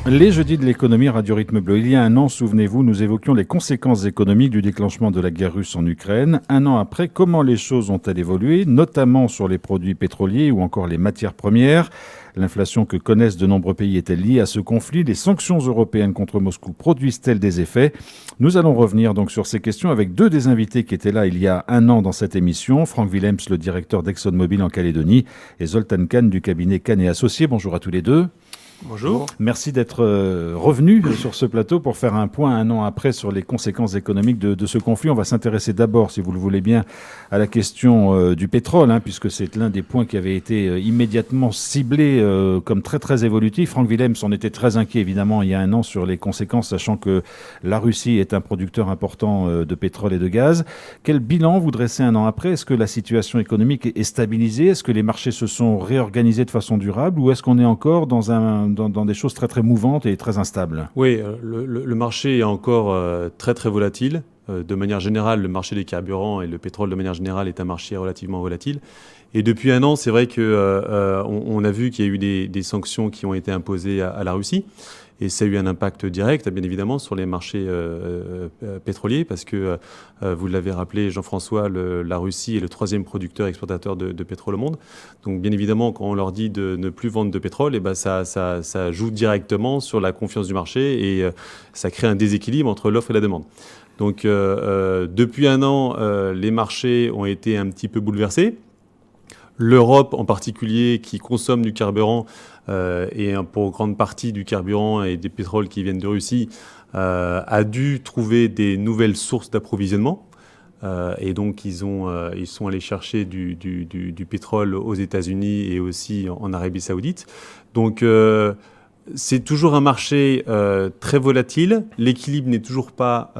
Les jeudis de l'économie, Radio Rythme Bleu. Il y a un an, souvenez-vous, nous évoquions les conséquences économiques du déclenchement de la guerre russe en Ukraine. Un an après, comment les choses ont-elles évolué, notamment sur les produits pétroliers ou encore les matières premières? L'inflation que connaissent de nombreux pays est-elle liée à ce conflit? Les sanctions européennes contre Moscou produisent-elles des effets? Nous allons revenir donc sur ces questions avec deux des invités qui étaient là il y a un an dans cette émission. Franck Willems, le directeur d'ExxonMobil en Calédonie, et Zoltan Kahn du cabinet Kahn et Associés. Bonjour à tous les deux. Bonjour. Merci d'être revenu sur ce plateau pour faire un point un an après sur les conséquences économiques de ce conflit. On va s'intéresser d'abord, si vous le voulez bien, à la question du pétrole, puisque c'est l'un des points qui avait été immédiatement ciblé comme très très évolutif. Franck Willems en était très inquiet évidemment il y a un an sur les conséquences, sachant que la Russie est un producteur important de pétrole et de gaz. Quel bilan vous dressez un an après? Est-ce que la situation économique est stabilisée? Est-ce que les marchés se sont réorganisés de façon durable? Ou est-ce qu'on est encore dans des choses très très mouvantes et très instables? Oui, le marché est encore très très volatile. De manière générale, le marché des carburants et le pétrole de manière générale est un marché relativement volatile. Et depuis un an, c'est vrai qu'on a vu qu'il y a eu des sanctions qui ont été imposées à la Russie. Et ça a eu un impact direct, bien évidemment, sur les marchés pétroliers, parce que, vous l'avez rappelé, Jean-François, la Russie est le troisième producteur exportateur de pétrole au monde. Donc, bien évidemment, quand on leur dit de ne plus vendre de pétrole, ça joue directement sur la confiance du marché et ça crée un déséquilibre entre l'offre et la demande. Donc, depuis un an, les marchés ont été un petit peu bouleversés. L'Europe en particulier, qui consomme du carburant, et pour grande partie du carburant et des pétroles qui viennent de Russie, a dû trouver des nouvelles sources d'approvisionnement. Et donc, ils sont allés chercher du pétrole aux États-Unis et aussi en Arabie Saoudite. Donc, c'est toujours un marché très volatile. L'équilibre n'est toujours pas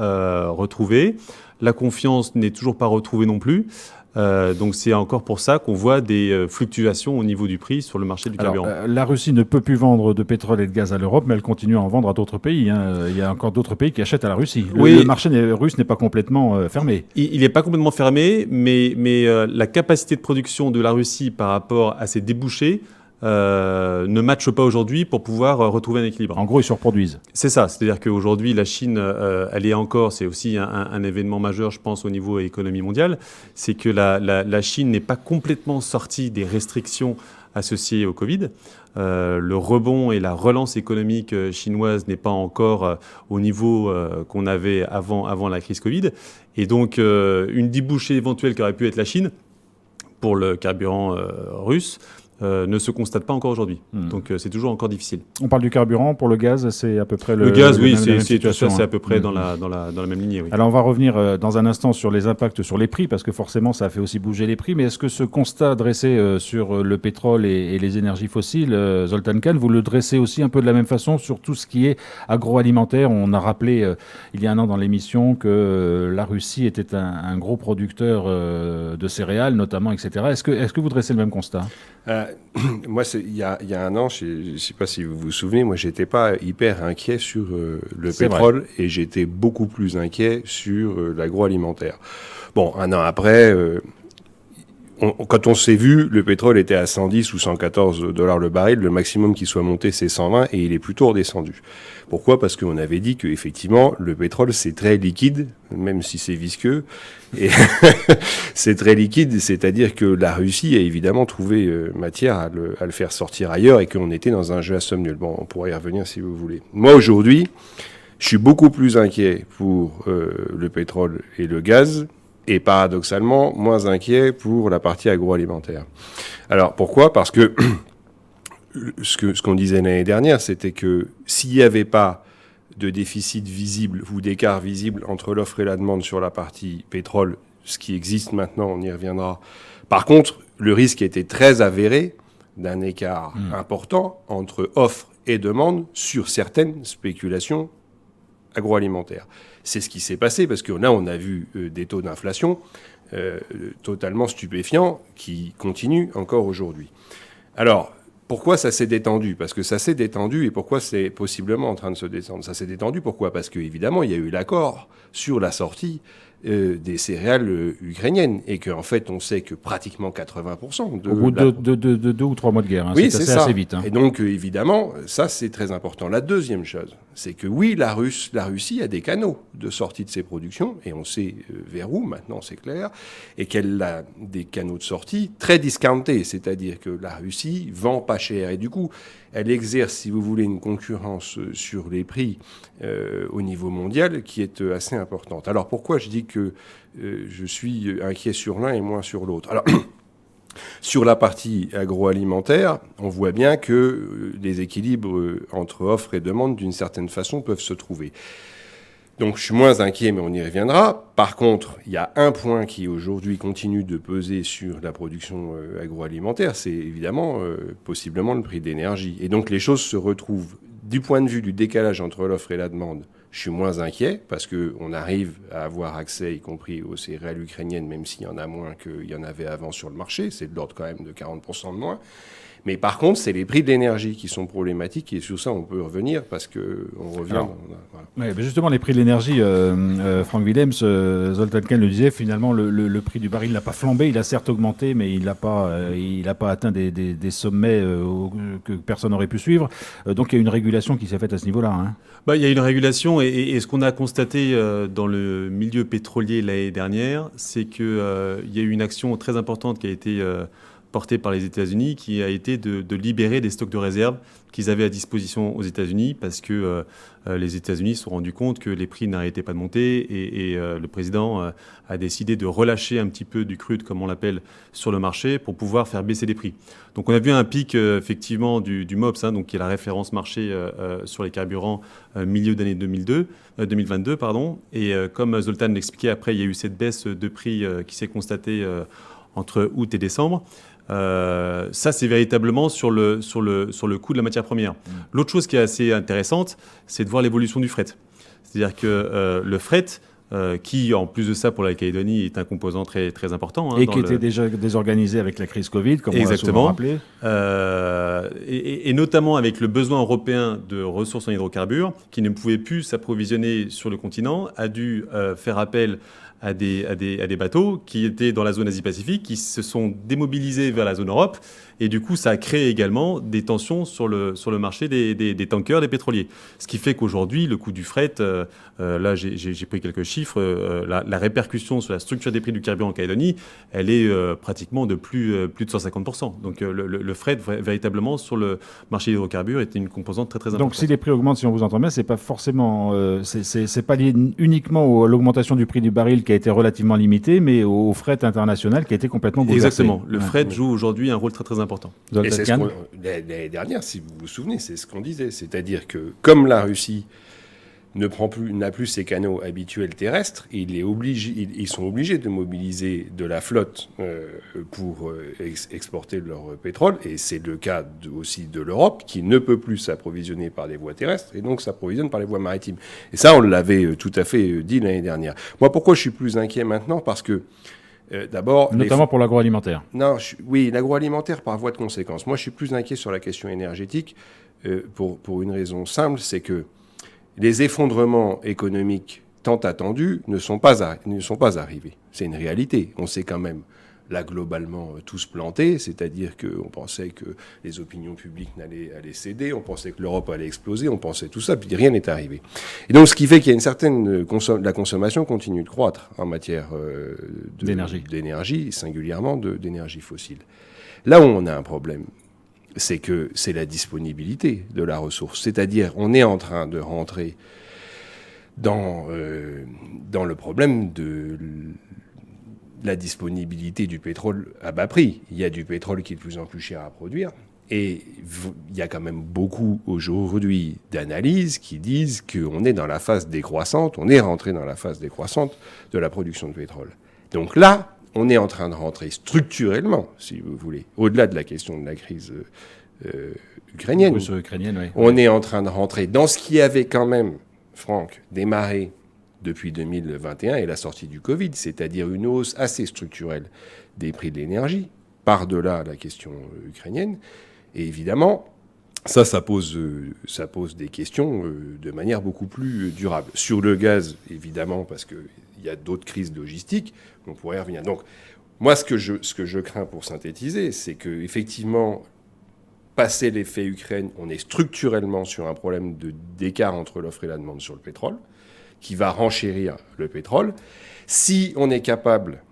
retrouvé. La confiance n'est toujours pas retrouvée non plus. Donc c'est encore pour ça qu'on voit des fluctuations au niveau du prix sur le marché du carburant. La Russie ne peut plus vendre de pétrole et de gaz à l'Europe, mais elle continue à en vendre à d'autres pays. Il y a encore d'autres pays qui achètent à la Russie. Le marché russe n'est pas complètement fermé. Il n'est pas complètement fermé, mais la capacité de production de la Russie par rapport à ses débouchés ne matche pas aujourd'hui pour pouvoir retrouver un équilibre. En gros, ils surproduisent. C'est ça, c'est-à-dire qu'aujourd'hui, la Chine, elle est encore, c'est aussi un événement majeur, je pense, au niveau économie mondiale, c'est que la Chine n'est pas complètement sortie des restrictions associées au Covid. Le rebond et la relance économique chinoise n'est pas encore au niveau qu'on avait avant la crise Covid. Et donc, une débouchée éventuelle qui aurait pu être la Chine pour le carburant russe, ne se constate pas encore aujourd'hui. Donc c'est toujours encore difficile. On parle du carburant. Pour le gaz, c'est à peu près le gaz, oui, c'est à peu près dans la même lignée. Oui. Alors on va revenir dans un instant sur les impacts sur les prix, parce que forcément ça a fait aussi bouger les prix. Mais est-ce que ce constat dressé sur le pétrole et les énergies fossiles, Zoltan Kahn, vous le dressez aussi un peu de la même façon sur tout ce qui est agroalimentaire? On a rappelé il y a un an dans l'émission que la Russie était un gros producteur de céréales notamment, etc. Est-ce que vous dressez le même constat? Moi, il y a un an, je ne sais pas si vous vous souvenez, moi, j'étais pas hyper inquiet sur le pétrole et j'étais beaucoup plus inquiet sur l'agroalimentaire. Bon, un an après, quand on s'est vu, le pétrole était à 110 ou 114 $ le baril. Le maximum qui soit monté, c'est 120 et il est plutôt redescendu. Pourquoi? Parce qu'on avait dit qu'effectivement, le pétrole, c'est très liquide, même si c'est visqueux. Et c'est très liquide, c'est-à-dire que la Russie a évidemment trouvé matière à le faire sortir ailleurs et qu'on était dans un jeu à somme nulle. Bon, on pourrait y revenir si vous voulez. Moi, aujourd'hui, je suis beaucoup plus inquiet pour le pétrole et le gaz. Et paradoxalement, moins inquiet pour la partie agroalimentaire. Alors, pourquoi? Parce que ce qu'on disait l'année dernière, c'était que s'il n'y avait pas de déficit visible ou d'écart visible entre l'offre et la demande sur la partie pétrole, ce qui existe maintenant, on y reviendra. Par contre, le risque était très avéré d'un écart important entre offre et demande sur certaines spéculations agroalimentaire. C'est ce qui s'est passé, parce que là, on a vu des taux d'inflation totalement stupéfiants qui continuent encore aujourd'hui. Alors, pourquoi ça s'est détendu? Parce que ça s'est détendu, et pourquoi c'est possiblement en train de se détendre? Ça s'est détendu, pourquoi? Parce qu'évidemment, il y a eu l'accord sur la sortie des céréales ukrainiennes. Et qu'en fait, on sait que pratiquement 80% au bout de 2 ou 3 mois de guerre, hein, oui, c'est ça. assez vite. Hein. Et donc, évidemment, ça, c'est très important. La deuxième chose, c'est que oui, la Russie a des canaux de sortie de ses productions, et on sait vers où, maintenant, c'est clair, et qu'elle a des canaux de sortie très discountés, c'est-à-dire que la Russie vend pas cher. Et du coup, elle exerce, si vous voulez, une concurrence sur les prix au niveau mondial qui est assez importante. Alors, pourquoi je dis que je suis inquiet sur l'un et moins sur l'autre ? Alors, sur la partie agroalimentaire, on voit bien que les équilibres entre offre et demande, d'une certaine façon, peuvent se trouver. Donc je suis moins inquiet, mais on y reviendra. Par contre, il y a un point qui aujourd'hui continue de peser sur la production agroalimentaire, c'est évidemment possiblement le prix de l'énergie. Et donc les choses se retrouvent du point de vue du décalage entre l'offre et la demande. Je suis moins inquiet parce qu'on arrive à avoir accès, y compris aux céréales ukrainiennes, même s'il y en a moins qu'il y en avait avant sur le marché. C'est de l'ordre quand même de 40% de moins. Mais par contre, c'est les prix de l'énergie qui sont problématiques et sur ça, on peut revenir parce qu'on revient... Alors, voilà. Ouais, justement, les prix de l'énergie, Frank Willems, Zoltán Kern le disait, finalement, le prix du baril n'a pas flambé. Il a certes augmenté, mais il n'a pas atteint des sommets que personne n'aurait pu suivre. Donc, il y a une régulation qui s'est faite à ce niveau-là. Hein. Il y a une régulation et ce qu'on a constaté dans le milieu pétrolier l'année dernière, c'est qu'il y a eu une action très importante qui a été... porté par les États-Unis, qui a été de libérer des stocks de réserve qu'ils avaient à disposition aux États-Unis parce que les États-Unis se sont rendus compte que les prix n'arrêtaient pas de monter et le président a décidé de relâcher un petit peu du crude, comme on l'appelle, sur le marché pour pouvoir faire baisser les prix. Donc on a vu un pic effectivement du MOPS, donc qui est la référence marché sur les carburants milieu d'année 2022. Et comme Zoltán l'expliquait, après il y a eu cette baisse de prix qui s'est constatée entre août et décembre. Ça, c'est véritablement sur le coût de la matière première. L'autre chose qui est assez intéressante, c'est de voir l'évolution du fret. C'est-à-dire que le fret, qui, en plus de ça, pour la Calédonie, est un composant très, très important. Et qui était déjà désorganisé avec la crise Covid, comme on l'a souvent rappelé. Et notamment avec le besoin européen de ressources en hydrocarbures, qui ne pouvait plus s'approvisionner sur le continent, a dû faire appel à des bateaux qui étaient dans la zone Asie-Pacifique, qui se sont démobilisés vers la zone Europe. Et du coup, ça a créé également des tensions sur le marché des tankers, des pétroliers. Ce qui fait qu'aujourd'hui, le coût du fret, là j'ai pris quelques chiffres, la répercussion sur la structure des prix du carburant en Calédonie, elle est pratiquement de plus de 150%. Donc le fret, véritablement, sur le marché des hydrocarbures, est une composante très, très importante. Donc si les prix augmentent, si on vous entend bien, c'est pas forcément, c'est pas lié uniquement à l'augmentation du prix du baril qui a été relativement limitée, mais au fret international qui a été complètement bouleversé. Exactement. Le fret joue aujourd'hui un rôle très, très important. Et c'est l'année dernière, si vous vous souvenez, c'est ce qu'on disait. C'est-à-dire que comme la Russie n'a plus ses canaux habituels terrestres, ils sont obligés de mobiliser de la flotte pour exporter leur pétrole. Et c'est le cas aussi de l'Europe, qui ne peut plus s'approvisionner par des voies terrestres, et donc s'approvisionne par les voies maritimes. Et ça, on l'avait tout à fait dit l'année dernière. Moi, pourquoi je suis plus inquiet maintenant ? Parce que d'abord, notamment pour l'agroalimentaire. Non, oui, l'agroalimentaire par voie de conséquence. Moi, je suis plus inquiet sur la question énergétique pour une raison simple, c'est que les effondrements économiques tant attendus ne sont pas arrivés. C'est une réalité. On sait quand même, là, globalement, tous plantés, c'est-à-dire qu'on pensait que les opinions publiques allaient céder, on pensait que l'Europe allait exploser, on pensait tout ça, puis rien n'est arrivé. Et donc, ce qui fait qu'il y a une certaine... la consommation continue de croître en matière d'énergie, singulièrement d'énergie fossile. Là où on a un problème, c'est que c'est la disponibilité de la ressource. C'est-à-dire, on est en train de rentrer dans le problème de la disponibilité du pétrole à bas prix. Il y a du pétrole qui est de plus en plus cher à produire. Et il y a quand même beaucoup aujourd'hui d'analyses qui disent qu'on est dans la phase décroissante, on est rentré dans la phase décroissante de la production de pétrole. Donc là, on est en train de rentrer structurellement, si vous voulez, au-delà de la question de la crise ukrainienne. Oui. On est en train de rentrer dans ce qui avait quand même, Franck, démarré depuis 2021 et la sortie du Covid, c'est-à-dire une hausse assez structurelle des prix de l'énergie, par-delà la question ukrainienne. Et évidemment, ça pose des questions de manière beaucoup plus durable. Sur le gaz, évidemment, parce qu'il il y a d'autres crises logistiques, on pourrait y revenir. Donc, moi, ce que je crains pour synthétiser, c'est qu'effectivement, passé l'effet Ukraine, on est structurellement sur un problème d'écart entre l'offre et la demande sur le pétrole, qui va renchérir le pétrole. Si on est capable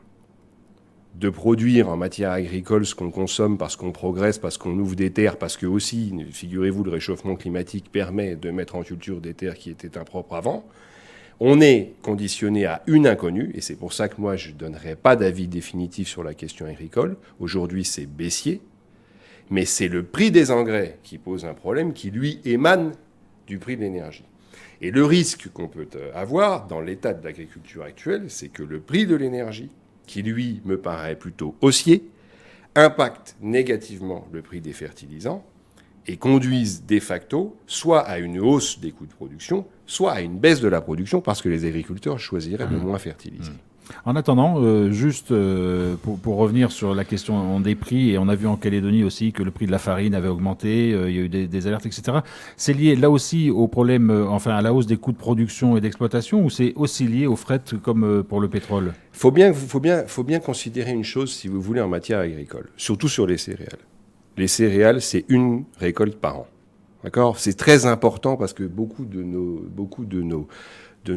de produire en matière agricole ce qu'on consomme parce qu'on progresse, parce qu'on ouvre des terres, parce que aussi, figurez-vous, le réchauffement climatique permet de mettre en culture des terres qui étaient impropres avant, on est conditionné à une inconnue, et c'est pour ça que moi je ne donnerai pas d'avis définitif sur la question agricole. Aujourd'hui, c'est baissier, mais c'est le prix des engrais qui pose un problème qui, lui, émane du prix de l'énergie. Et le risque qu'on peut avoir dans l'état de l'agriculture actuelle, c'est que le prix de l'énergie, qui lui me paraît plutôt haussier, impacte négativement le prix des fertilisants et conduise de facto soit à une hausse des coûts de production, soit à une baisse de la production parce que les agriculteurs choisiraient de moins fertiliser. En attendant, juste pour revenir sur la question des prix, et on a vu en Calédonie aussi que le prix de la farine avait augmenté, il y a eu des alertes, etc. C'est lié là aussi au problème, à la hausse des coûts de production et d'exploitation, ou c'est aussi lié au fret comme pour le pétrole ? Faut bien considérer une chose, si vous voulez, en matière agricole, surtout sur les céréales. Les céréales, c'est une récolte par an. D'accord ? C'est très important parce que beaucoup de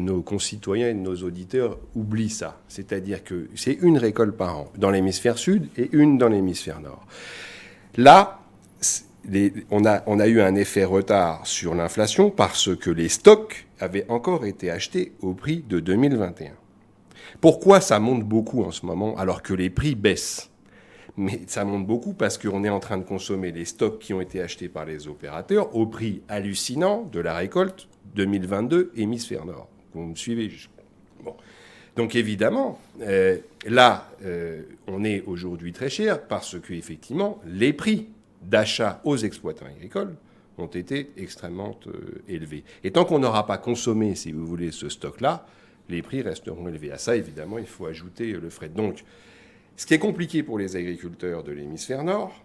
nos concitoyens et de nos auditeurs oublient ça. C'est-à-dire que c'est une récolte par an dans l'hémisphère sud et une dans l'hémisphère nord. Là, on a eu un effet retard sur l'inflation parce que les stocks avaient encore été achetés au prix de 2021. Pourquoi ça monte beaucoup en ce moment alors que les prix baissent ? Mais ça monte beaucoup parce qu'on est en train de consommer les stocks qui ont été achetés par les opérateurs au prix hallucinant de la récolte 2022 hémisphère nord. Vous me suivez ? Bon. Donc évidemment, on est aujourd'hui très cher parce que effectivement, les prix d'achat aux exploitants agricoles ont été extrêmement élevés. Et tant qu'on n'aura pas consommé, si vous voulez, ce stock-là, les prix resteront élevés. À ça, évidemment, il faut ajouter le fret. Donc, ce qui est compliqué pour les agriculteurs de l'hémisphère nord,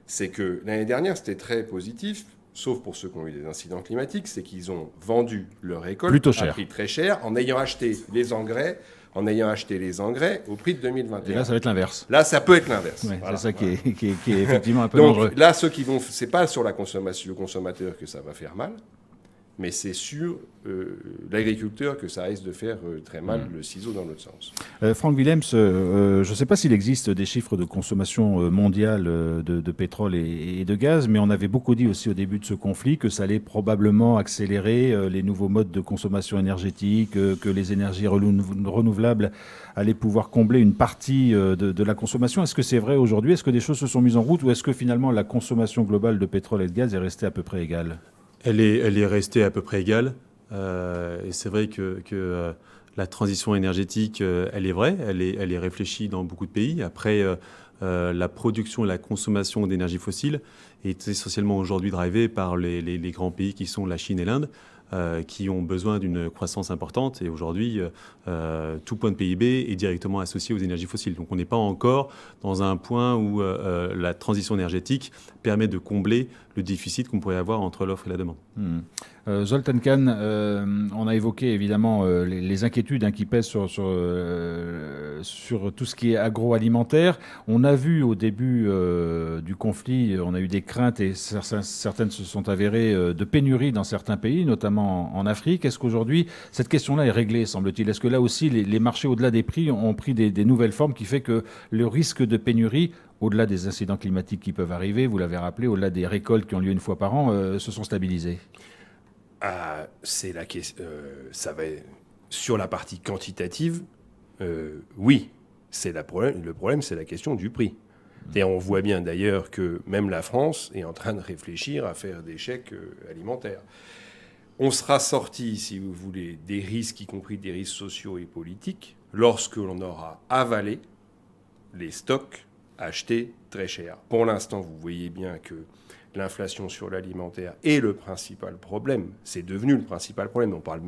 c'est que l'année dernière, c'était très positif, sauf pour ceux qui ont eu des incidents climatiques, c'est qu'ils ont vendu leur récolte à prix très cher en ayant acheté les engrais au prix de 2021. Et là, ça va être l'inverse. Là, ça peut être l'inverse. Ouais, voilà, c'est ça qui est effectivement un peu dangereux. Donc là, c'est pas sur le consommateur que ça va faire mal, mais c'est sur l'agriculteur que ça risque de faire très mal, le ciseau dans l'autre sens. Franck Willems, je ne sais pas s'il existe des chiffres de consommation mondiale de pétrole et de gaz, mais on avait beaucoup dit aussi au début de ce conflit que ça allait probablement accélérer les nouveaux modes de consommation énergétique, que les énergies renouvelables allaient pouvoir combler une partie de la consommation. Est-ce que c'est vrai aujourd'hui ? Est-ce que des choses se sont mises en route ou est-ce que finalement la consommation globale de pétrole et de gaz est restée à peu près égale ? Elle est restée à peu près égale. Et c'est vrai que la transition énergétique, elle est vraie, elle est réfléchie dans beaucoup de pays. Après, la production et la consommation d'énergie fossile est essentiellement aujourd'hui drivée par les grands pays qui sont la Chine et l'Inde, qui ont besoin d'une croissance importante. Et aujourd'hui, tout point de PIB est directement associé aux énergies fossiles. Donc on n'est pas encore dans un point où la transition énergétique permet de combler le déficit qu'on pourrait avoir entre l'offre et la demande. Zoltan Kan, on a évoqué évidemment les inquiétudes qui pèsent sur tout ce qui est agroalimentaire. On a vu au début du conflit, on a eu des craintes et certaines se sont avérées de pénurie dans certains pays, notamment en Afrique. Est-ce qu'aujourd'hui, cette question-là est réglée, semble-t-il ? Est-ce que là aussi, les marchés, au-delà des prix, ont pris des nouvelles formes qui fait que le risque de pénurie, au-delà des incidents climatiques qui peuvent arriver, vous l'avez rappelé, au-delà des récoltes qui ont lieu une fois par an, se sont stabilisés ? C'est la question. Ça va sur la partie quantitative. Oui, le problème, c'est la question du prix. Et on voit bien d'ailleurs que même la France est en train de réfléchir à faire des chèques alimentaires. On sera sorti, si vous voulez, des risques, y compris des risques sociaux et politiques, lorsque l'on aura avalé les stocks achetés très cher. Pour l'instant, vous voyez bien que l'inflation sur l'alimentaire est le principal problème. C'est devenu le principal problème. On parle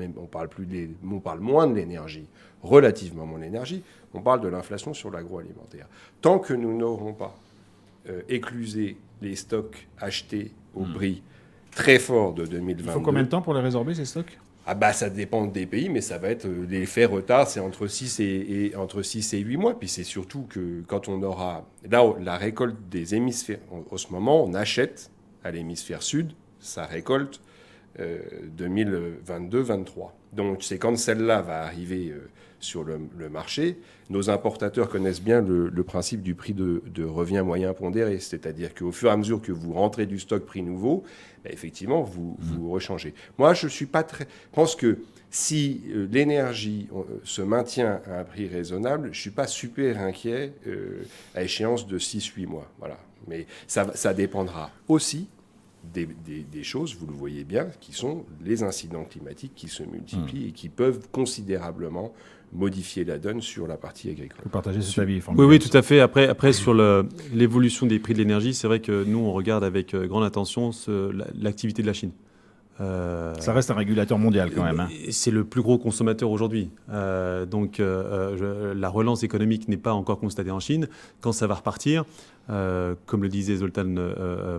moins de l'énergie, relativement moins de l'énergie. On parle de l'inflation sur l'agroalimentaire. Tant que nous n'aurons pas éclusé les stocks achetés au prix très fort de 2022... Il faut combien de temps pour les résorber, ces stocks ? Ça dépend des pays, mais ça va être l'effet retard, c'est entre 6 et 8 mois. Puis c'est surtout que quand on aura... Là, la récolte des hémisphères, en ce moment, on achète à l'hémisphère sud sa récolte 2022-23. Donc c'est quand celle-là va arriver sur le marché. Nos importateurs connaissent bien le principe du prix de revient moyen pondéré, c'est-à-dire qu'au fur et à mesure que vous rentrez du stock prix nouveau, effectivement, vous rechangez. Moi, je pense que si l'énergie se maintient à un prix raisonnable, je ne suis pas super inquiet à échéance de 6-8 mois. Voilà. Mais ça dépendra aussi des choses, vous le voyez bien, qui sont les incidents climatiques qui se multiplient et qui peuvent considérablement modifier la donne sur la partie agricole. Vous partagez cet avis, Franck? Oui, tout à fait. Après sur l'évolution des prix de l'énergie, c'est vrai que nous, on regarde avec grande attention l'activité de la Chine. Ça reste un régulateur mondial quand même. C'est le plus gros consommateur aujourd'hui. Donc la relance économique n'est pas encore constatée en Chine. Quand ça va repartir, comme le disait Zoltan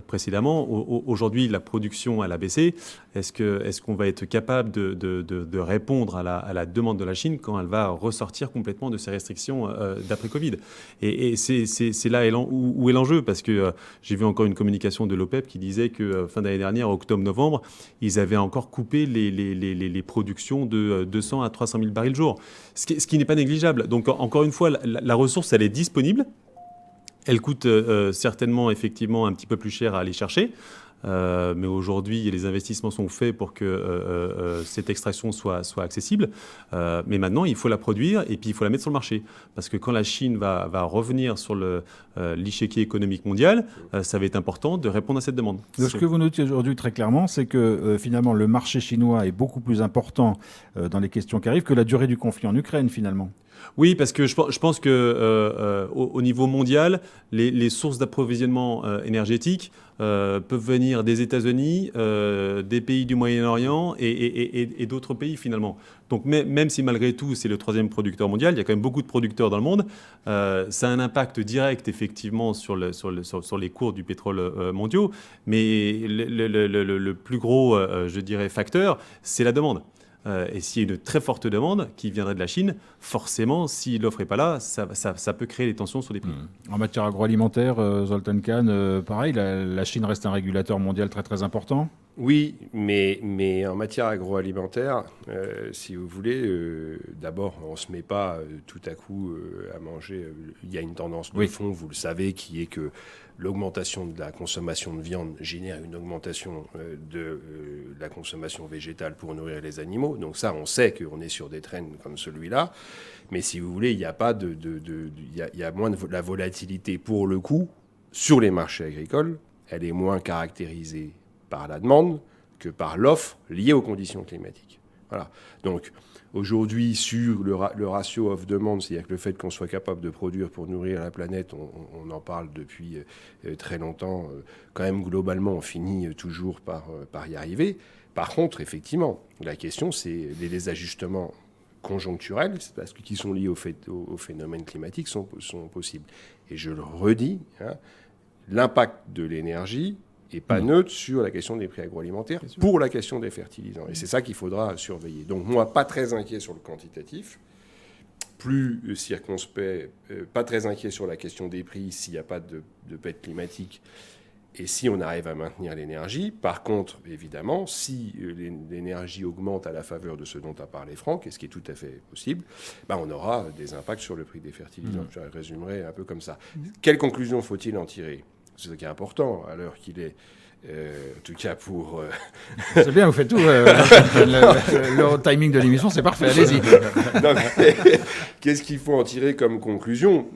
précédemment, aujourd'hui la production elle a baissé. Est-ce qu'on va être capable de répondre à la demande de la Chine quand elle va ressortir complètement de ses restrictions d'après Covid? Et c'est là où est l'enjeu, parce que j'ai vu encore une communication de l'OPEP qui disait que fin d'année dernière, octobre-novembre, ils avaient encore coupé les productions de 200 à 300 000 barils jour, ce qui n'est pas négligeable. Donc encore une fois, la ressource, elle est disponible. Elle coûte certainement, effectivement, un petit peu plus cher à aller chercher. Mais aujourd'hui, les investissements sont faits pour que cette extraction soit accessible. Mais maintenant, il faut la produire et puis il faut la mettre sur le marché. Parce que quand la Chine va revenir sur l'échiquier économique mondial, ça va être important de répondre à cette demande. Donc, ce que vous notez aujourd'hui très clairement, c'est que finalement, le marché chinois est beaucoup plus important dans les questions qui arrivent que la durée du conflit en Ukraine, finalement. Oui, parce que je pense que au niveau mondial, les sources d'approvisionnement énergétique peuvent venir des États-Unis, des pays du Moyen-Orient et d'autres pays finalement. Donc même si malgré tout c'est le troisième producteur mondial, il y a quand même beaucoup de producteurs dans le monde. Ça a un impact direct effectivement sur les cours du pétrole mondiaux, mais le plus gros, je dirais, facteur, c'est la demande. Et s'il y a une très forte demande qui viendrait de la Chine, forcément, si l'offre n'est pas là, ça peut créer des tensions sur les prix. En matière agroalimentaire, Zoltan Kahn, pareil, la Chine reste un régulateur mondial très très important. Oui, mais en matière agroalimentaire, si vous voulez, d'abord, on ne se met pas tout à coup à manger. Il y a une tendance de fond, vous le savez, qui est que l'augmentation de la consommation de viande génère une augmentation de la consommation végétale pour nourrir les animaux. Donc ça, on sait qu'on est sur des trends comme celui-là. Mais si vous voulez, il y a pas il y a moins de la volatilité pour le coup sur les marchés agricoles. Elle est moins caractérisée par la demande que par l'offre liée aux conditions climatiques. Voilà. Donc aujourd'hui, sur le ratio offre-demande, c'est-à-dire que le fait qu'on soit capable de produire pour nourrir la planète, on en parle depuis très longtemps. Quand même, globalement, on finit toujours par y arriver. Par contre, effectivement, la question, c'est les ajustements conjoncturels, parce que qui sont liés au phénomène climatique, sont possibles. Et je le redis, l'impact de l'énergie et pas neutre sur la question des prix agroalimentaires pour la question des fertilisants. Et c'est ça qu'il faudra surveiller. Donc moi, pas très inquiet sur le quantitatif, plus circonspect, pas très inquiet sur la question des prix s'il n'y a pas de pète climatique et si on arrive à maintenir l'énergie. Par contre, évidemment, si l'énergie augmente à la faveur de ce dont a parlé Franck, et ce qui est tout à fait possible, on aura des impacts sur le prix des fertilisants. Je résumerai un peu comme ça. Quelles conclusions faut-il en tirer ? C'est ce qui est important à l'heure qu'il est, en tout cas pour... C'est bien, vous faites tout. Le timing de l'émission, c'est parfait, allez-y. Qu'est-ce qu'il faut en tirer comme conclusion ?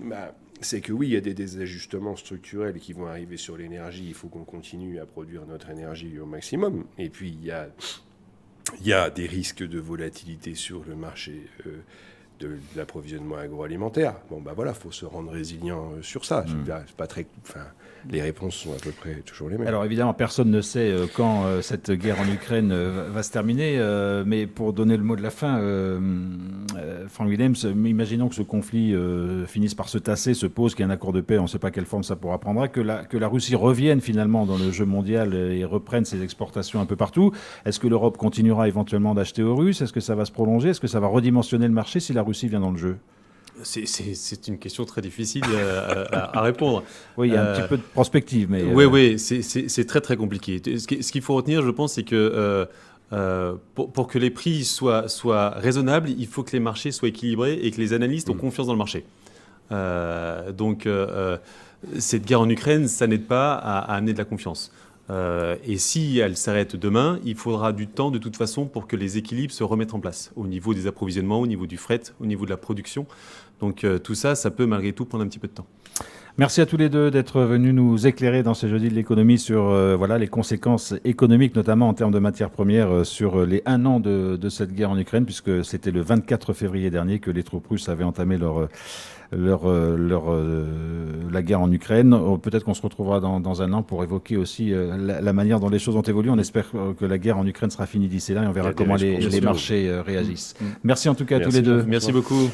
C'est que oui, il y a des désajustements structurels qui vont arriver sur l'énergie. Il faut qu'on continue à produire notre énergie au maximum. Et puis, il y a des risques de volatilité sur le marché de l'approvisionnement agroalimentaire. Bon, voilà, faut se rendre résilient sur ça. C'est pas très... les réponses sont à peu près toujours les mêmes. Alors évidemment, personne ne sait quand cette guerre en Ukraine va se terminer, mais pour donner le mot de la fin, Frank Willems, imaginons que ce conflit finisse par se tasser, se pose, qu'il y ait un accord de paix, on ne sait pas quelle forme ça pourra prendre, que la Russie revienne finalement dans le jeu mondial et reprenne ses exportations un peu partout. Est-ce que l'Europe continuera éventuellement d'acheter aux Russes? Est-ce que ça va se prolonger? Est-ce que ça va redimensionner le marché si la Russie vient dans le jeu? C'est une question très difficile à répondre. Oui, il y a un petit peu de prospective. Mais Oui, c'est très très compliqué. Ce qu'il faut retenir, je pense, c'est que pour que les prix soient raisonnables, il faut que les marchés soient équilibrés et que les analystes ont confiance dans le marché. Donc, cette guerre en Ukraine, ça n'aide pas à amener de la confiance. Et si elle s'arrête demain, il faudra du temps de toute façon pour que les équilibres se remettent en place au niveau des approvisionnements, au niveau du fret, au niveau de la production. Donc tout ça, ça peut malgré tout prendre un petit peu de temps. Merci à tous les deux d'être venus nous éclairer dans ce jeudi de l'économie sur les conséquences économiques, notamment en termes de matières premières, sur les 1 an de cette guerre en Ukraine, puisque c'était le 24 février dernier que les troupes russes avaient entamé la guerre en Ukraine. Peut-être qu'on se retrouvera dans 1 an pour évoquer aussi la manière dont les choses ont évolué. On espère que la guerre en Ukraine sera finie d'ici là et on verra comment les marchés réagissent. Merci en tout cas à tous les deux. Merci beaucoup.